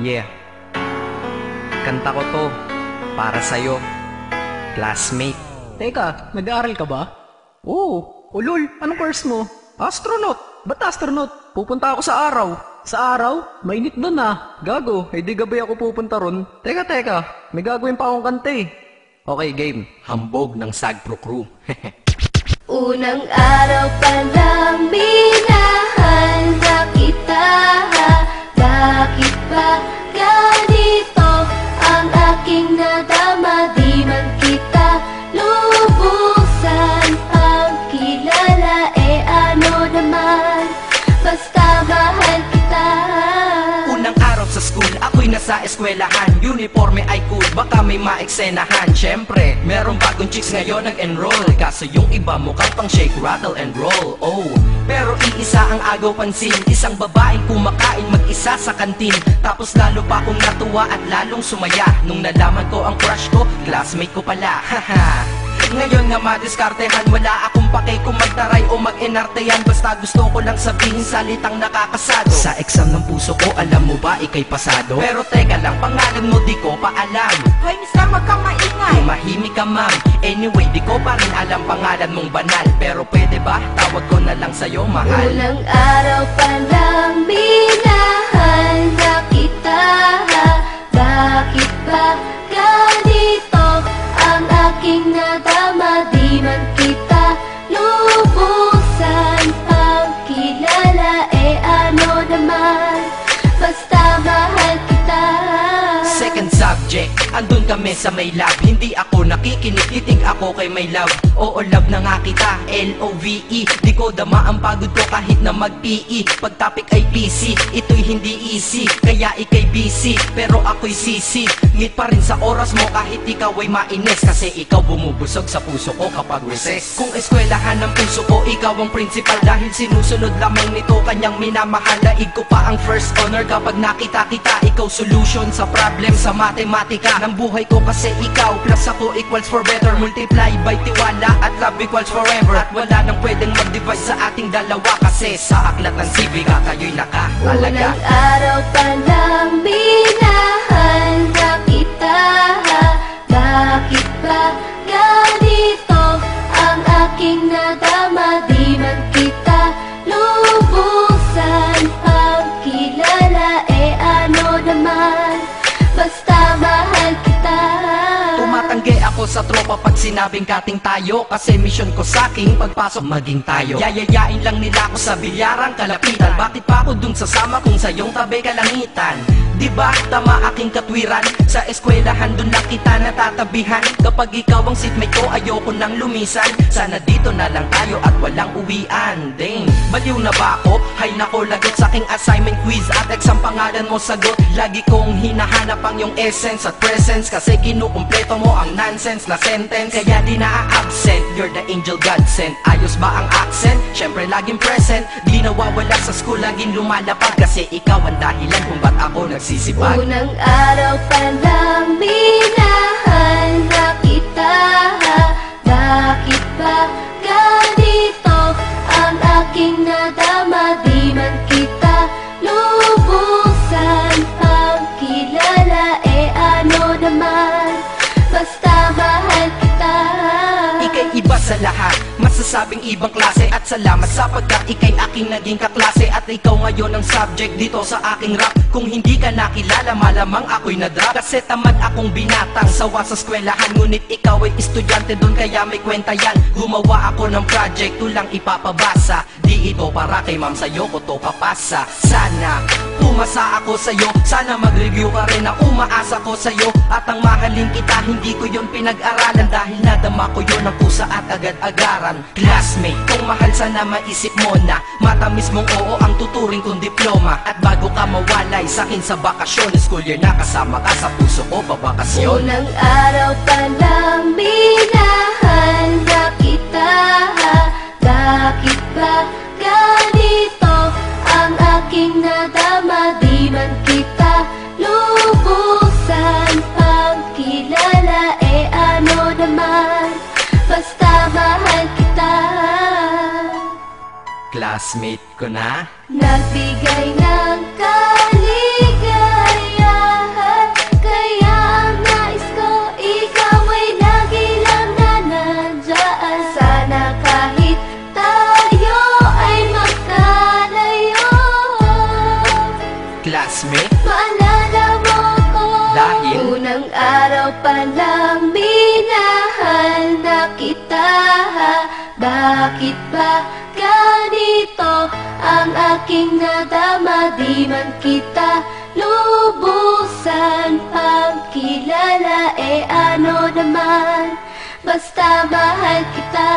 Yeah, kanta ko to para sa'yo, classmate. Teka, nag-aaral ka ba? Oo. Ulol, anong course mo? Astronaut. Ba't astronaut? Pupunta ako sa araw. Sa araw? Mainit doon ah. Gago, hindi gabi ako pupunta ron. Teka, may gagawin pa akong kanta eh. Okay, game. Hambog ng Sagpro Crew. Unang araw pa lang minahal na kita. Bakit ba ganito ang aking nadama? Di man kita lubusan ang kilala. Ano naman, basta mahal kita. Unang araw sa school, ako'y nasa eskwelahan. Uniforme ay cool, baka may maeksenahan. Syempre, merong bagong chicks ngayon nag-enroll. Kaso yung iba mukhang pang shake, rattle and roll. Oh, pero iisa ang agaw pansin. Isang babaeng kumakain mag-isa sa kantin. Tapos lalo pa akong natuwa at lalong sumaya nung nalaman ko ang crush ko, classmate ko pala. Haha. Ngayon nga madiskartehan, wala akong pake kung magtaray o mag-enartehan. Basta gusto ko lang sabihin salitang nakakasado. Sa exam ng puso ko, alam mo ba ikay pasado? Pero teka lang, pangalan mo di ko pa alam. Hoy mister, wag kang maingay. Tumahimik ka ma'am. Anyway, di ko pa rin alam pangalan mong banal. Pero pwede ba, tawag ko na lang sa'yo mahal. Unang araw pa lang minahal na kita. Bakit ba ganito ang aking nadama? Di man kita lubusan ang kilala. Ano naman, basta mahal kita. Second subject, andun kami sa may lab. Hindi ako nakikinig, titig ako kay may love. Oo, love na nga kita, L-O-V-E. Di ko dama ang pagod ko kahit na mag-PE. Pag topic ay PC, ito'y hindi easy. Kaya ikay busy, pero ako'y sisi. Ngit pa rin sa oras mo kahit ikaw ay mainis. Kasi ikaw bumubusog sa puso ko kapag recess. Kung eskwelahan ng puso ko, ikaw ang principal. Dahil sinusunod lamang nito kanyang minamahal. Daig ko pa ang first honor kapag nakita kita. Ikaw solution sa problem sa matematika ng buhay ko. Kasi ikaw plus ako equals for better. Multiply by tiwala at love equals forever. At wala nang pwedeng mag-divide sa ating dalawa. Kasi sa aklat ng sibiga kayo'y nakahalaga. Unang araw pa lang minahal na kita. Bakit ba ganito ang aking nadama? Di man kita lubusan ang kilala. Ano naman, basta mahal kita. Tumatanggi ako sa tropa pag sinabing kating tayo. Kasi mission ko sa'king pagpasok maging tayo. Yayayain lang nila ako sa bilyarang kalapitan. Bakit pa ako dun sasama kung sa iyong tabi kalangitan? Diba tama aking katwiran? Sa eskwelahan dun lang kita natatabihan. Kapag ikaw ang seatmate ko, ayoko nang lumisan. Sana dito na lang tayo at walang uwian. Dang, baliw na ba ako? Hay nako, lagot sa aking assignment quiz at exam pangalan mo sagot. Lagi kong hinahanap ang iyong essence at presence. Kasi kinukumpleto mo ang nonsense na sentence. Kaya di na-absent, you're the angel God sent. Ayos ba ang accent? Syempre laging present. Di nawawala sa school, laging lumalapag. Kasi ikaw ang dahilan kung ba't ako nagsisipag. Unang araw pa lang minahal na kita. Bakit ba ganito ang aking nadama? Di man kita lubusan ang kilala. Ano naman, basta mahal kita. Ika'y iba sa lahat, masasabing ibang klase. At salamat sapagkat ika'y aking naging kaklase. At ikaw ngayon ang subject dito sa aking rap. Kung hindi ka nakilala, malamang ako'y na-drop. Kasi tamad akong binatang sawa sa eskwelahan. Ngunit ikaw ay estudyante dun, kaya may kwenta yan. Gumawa ako ng project, tulang ipapabasa. Di ito para kay ma'am, sa'yo ko to papasa. Sana pumasa ako sa'yo, sana mag-review ka rin na umaasa ko sa'yo. At ang mahalin kita, hindi ko yun pinag-aralan. Dahil nadama ko yun ang pusa at agad-agaran. Classmate, kung mahal sana maisip mo na matamis mong oo ang tuturing kong diploma. At bago ka mawalay sa'kin sa bakasyon, school year na kasama ka sa puso ko babakasyon. Unang araw pa lang minahal na kita. Bakit ba ganito ang aking nadama? Di man kita lubusan ang kilala. Ano naman, basta mahal kita. Classmate ko na. Nagbigay ng kaligayahan. araw pa lang minahal na kita. Bakit ba ganito ang aking nadama? Di man kita lubusan pagkilala, ano naman, basta mahal kita.